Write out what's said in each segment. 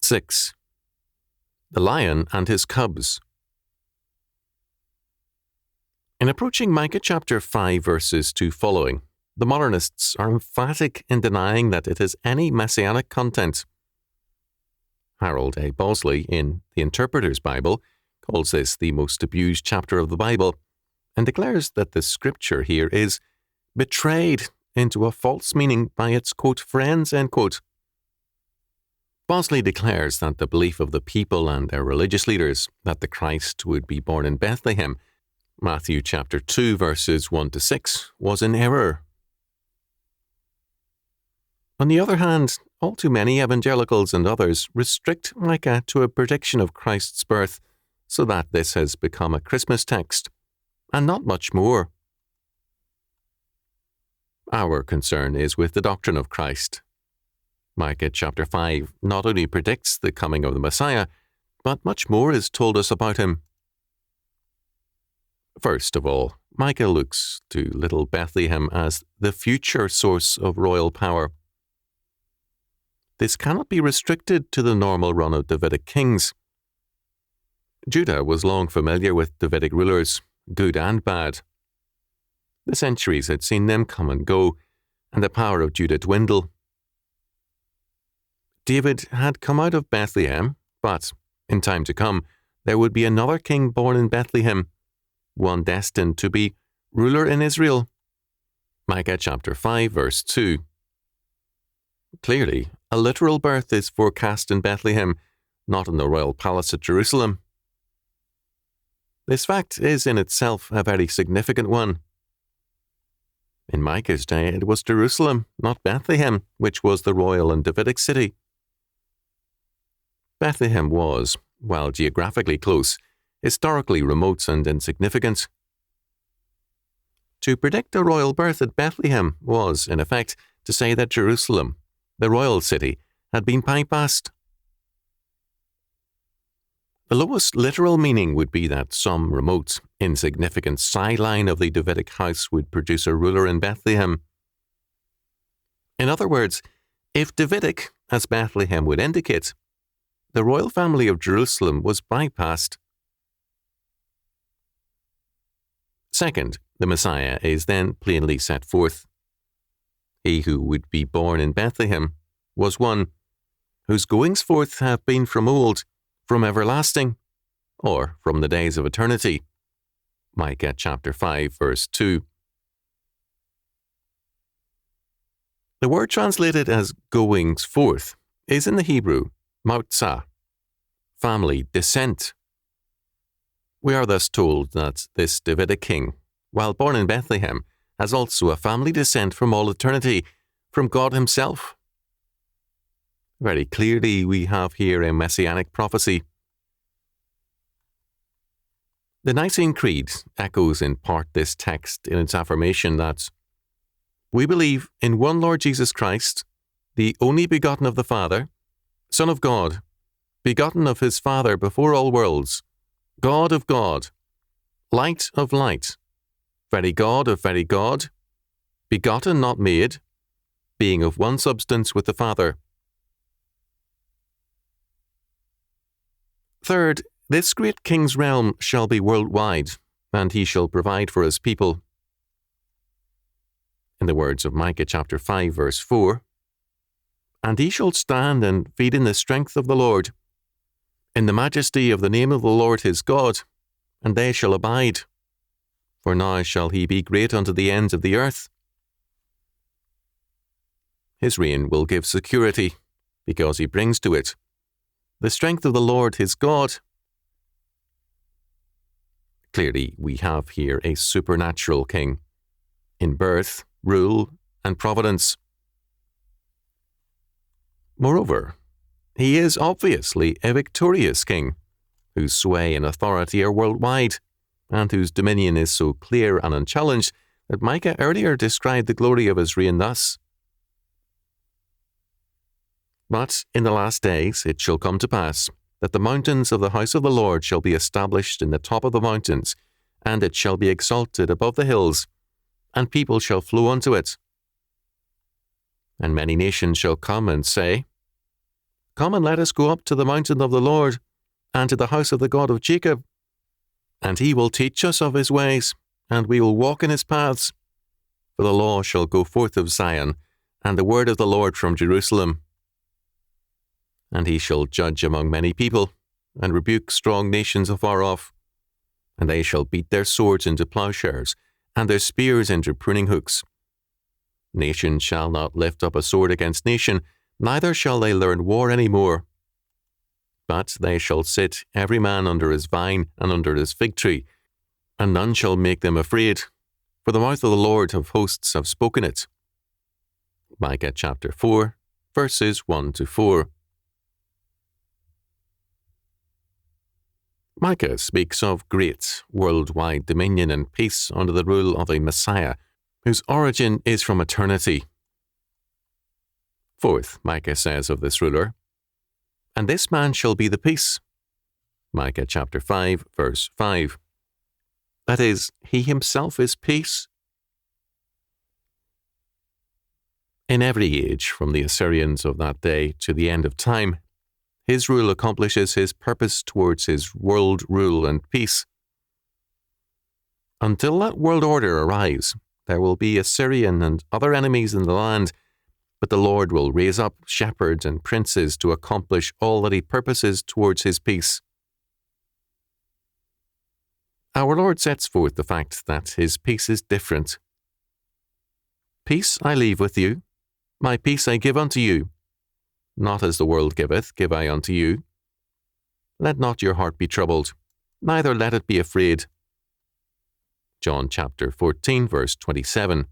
6. The Lion and His Cubs. In approaching Micah chapter 5 verses 2 following, the modernists are emphatic in denying that it has any messianic content. Harold A. Bosley, in The Interpreter's Bible, calls this the most abused chapter of the Bible, and declares that the scripture here is betrayed into a false meaning by its, quote, friends, end quote. Bosley declares that the belief of the people and their religious leaders that the Christ would be born in Bethlehem, Matthew chapter 2 verses 1 to 6, was in error. On the other hand, all too many evangelicals and others restrict Micah to a prediction of Christ's birth, so that this has become a Christmas text, and not much more. Our concern is with the doctrine of Christ. Micah chapter 5 not only predicts the coming of the Messiah, but much more is told us about him. First of all, Micah looks to little Bethlehem as the future source of royal power. This cannot be restricted to the normal run of Davidic kings. Judah was long familiar with Davidic rulers, good and bad. The centuries had seen them come and go, and the power of Judah dwindle. David had come out of Bethlehem, but, in time to come, there would be another king born in Bethlehem, one destined to be ruler in Israel. Micah chapter 5 verse 2. Clearly, a literal birth is forecast in Bethlehem, not in the royal palace at Jerusalem. This fact is in itself a very significant one. In Micah's day, it was Jerusalem, not Bethlehem, which was the royal and Davidic city. Bethlehem was, while geographically close, historically remote and insignificant. To predict a royal birth at Bethlehem was, in effect, to say that Jerusalem, the royal city, had been bypassed. The lowest literal meaning would be that some remote, insignificant sideline of the Davidic house would produce a ruler in Bethlehem. In other words, if Davidic, as Bethlehem would indicate, the royal family of Jerusalem was bypassed. Second, the Messiah is then plainly set forth. He who would be born in Bethlehem was one whose goings forth have been from old, from everlasting, or from the days of eternity. Micah chapter 5 verse 2. The word translated as goings forth is in the Hebrew mautzah, family descent. We are thus told that this Davidic king, while born in Bethlehem, has also a family descent from all eternity, from God himself. Very clearly, we have here a messianic prophecy. The Nicene Creed echoes in part this text in its affirmation that we believe in one Lord Jesus Christ, the only begotten of the Father, Son of God, begotten of his Father before all worlds, God of God, light of light, very God of very God, begotten not made, being of one substance with the Father. Third, this great king's realm shall be worldwide, and he shall provide for his people. In the words of Micah chapter 5 verse 4, and he shall stand and feed in the strength of the Lord, in the majesty of the name of the Lord his God, and they shall abide. For now shall he be great unto the ends of the earth. His reign will give security, because he brings to it the strength of the Lord his God. Clearly, we have here a supernatural king, in birth, rule, and providence. Moreover, he is obviously a victorious king, whose sway and authority are worldwide, and whose dominion is so clear and unchallenged that Micah earlier described the glory of his reign thus. But in the last days it shall come to pass that the mountains of the house of the Lord shall be established in the top of the mountains, and it shall be exalted above the hills, and people shall flow unto it. And many nations shall come and say, Come and let us go up to the mountain of the Lord, and to the house of the God of Jacob. And he will teach us of his ways, and we will walk in his paths. For the law shall go forth of Zion, and the word of the Lord from Jerusalem. And he shall judge among many people, and rebuke strong nations afar off. And they shall beat their swords into plowshares, and their spears into pruning hooks. Nation shall not lift up a sword against nation, neither shall they learn war any more. But they shall sit every man under his vine and under his fig tree, and none shall make them afraid, for the mouth of the Lord of hosts have spoken it. Micah chapter 4, verses 1 to 4. Micah speaks of great worldwide dominion and peace under the rule of a Messiah, whose origin is from eternity. Fourth, Micah says of this ruler, "And this man shall be the peace." Micah chapter 5, verse 5. That is, he himself is peace. In every age, from the Assyrians of that day to the end of time, his rule accomplishes his purpose towards his world rule and peace. Until that world order arrives, there will be Assyrian and other enemies in the land, but the Lord will raise up shepherds and princes to accomplish all that he purposes towards his peace. Our Lord sets forth the fact that his peace is different. "Peace I leave with you, my peace I give unto you. Not as the world giveth, give I unto you. Let not your heart be troubled, neither let it be afraid." John chapter 14, verse 27.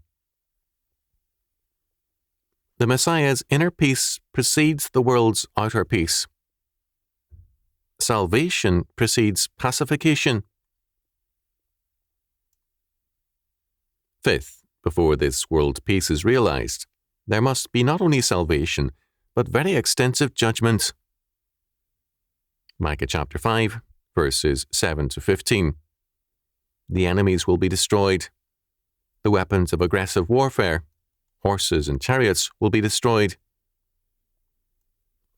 The Messiah's inner peace precedes the world's outer peace. Salvation precedes pacification. Fifth, before this world peace is realized, there must be not only salvation, but very extensive judgment. Micah chapter 5, verses 7 to 15. The enemies will be destroyed. The weapons of aggressive warfare, horses and chariots, will be destroyed.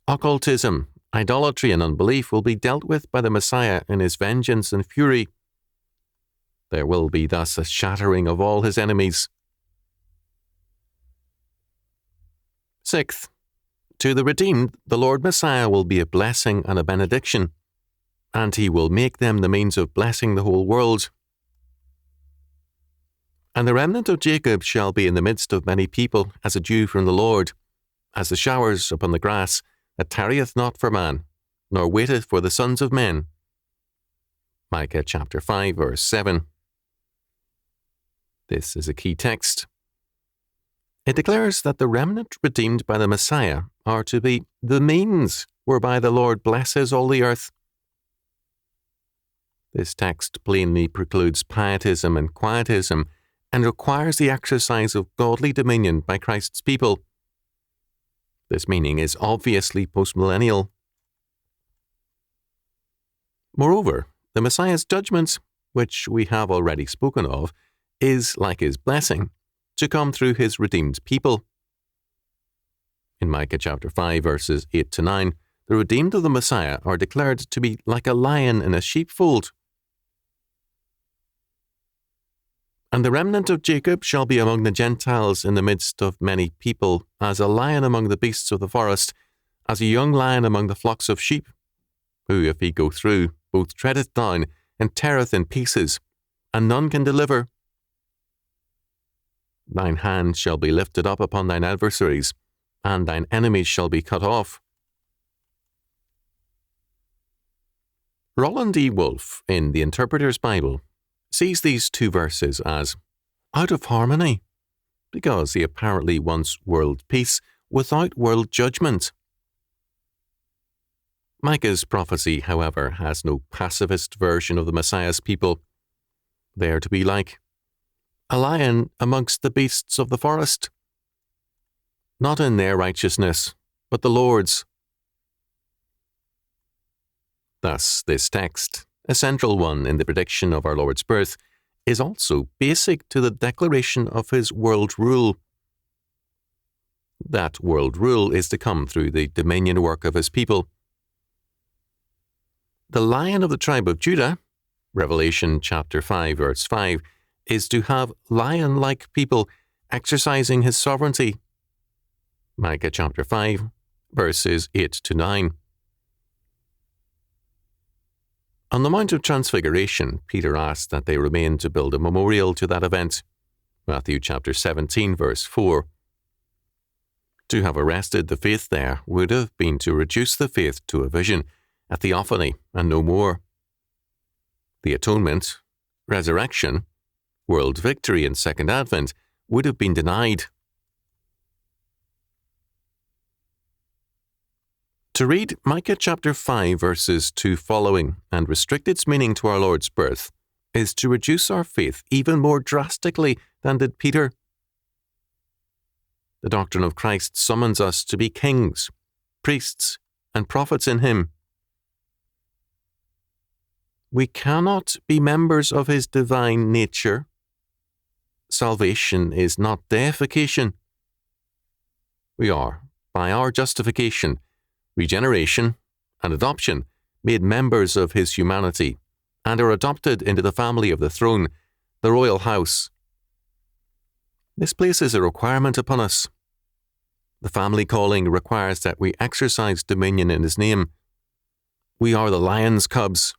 Occultism, idolatry, and unbelief will be dealt with by the Messiah in his vengeance and fury. There will be thus a shattering of all his enemies. Sixth, to the redeemed, the Lord Messiah will be a blessing and a benediction, and he will make them the means of blessing the whole world. And the remnant of Jacob shall be in the midst of many people as a dew from the Lord, as the showers upon the grass, that tarrieth not for man, nor waiteth for the sons of men. Micah chapter 5, verse 7. This is a key text. It declares that the remnant redeemed by the Messiah are to be the means whereby the Lord blesses all the earth. This text plainly precludes pietism and quietism and requires the exercise of godly dominion by Christ's people. This meaning is obviously postmillennial. Moreover, the Messiah's judgment, which we have already spoken of, is, like his blessing, to come through his redeemed people. In Micah chapter 5, verses 8 to 9, the redeemed of the Messiah are declared to be like a lion in a sheepfold. And the remnant of Jacob shall be among the Gentiles in the midst of many people, as a lion among the beasts of the forest, as a young lion among the flocks of sheep, who, if he go through, both treadeth down and teareth in pieces, and none can deliver. Thine hand shall be lifted up upon thine adversaries, and thine enemies shall be cut off. Roland E. Wolfe, in the Interpreter's Bible, sees these two verses as out of harmony, because he apparently wants world peace without world judgment. Micah's prophecy, however, has no pacifist version of the Messiah's people. They are to be like a lion amongst the beasts of the forest, not in their righteousness, but the Lord's. Thus, this text, a central one in the prediction of our Lord's birth, is also basic to the declaration of his world rule. That world rule is to come through the dominion work of his people. The Lion of the tribe of Judah, Revelation chapter 5 verse 5, is to have lion-like people exercising his sovereignty. Micah chapter 5 verses 8 to 9. On the Mount of Transfiguration, Peter asked that they remain to build a memorial to that event. Matthew chapter 17 verse 4. To have arrested the faith there would have been to reduce the faith to a vision, a theophany, and no more. The atonement, resurrection, world victory and second advent would have been denied. To read Micah chapter 5 verses 2 following and restrict its meaning to our Lord's birth is to reduce our faith even more drastically than did Peter. The doctrine of Christ summons us to be kings, priests, and prophets in him. We cannot be members of his divine nature. Salvation is not deification. We are, by our justification, regeneration, and adoption, made members of his humanity, and are adopted into the family of the throne, the royal house. This places a requirement upon us. The family calling requires that we exercise dominion in his name. We are the lion's cubs,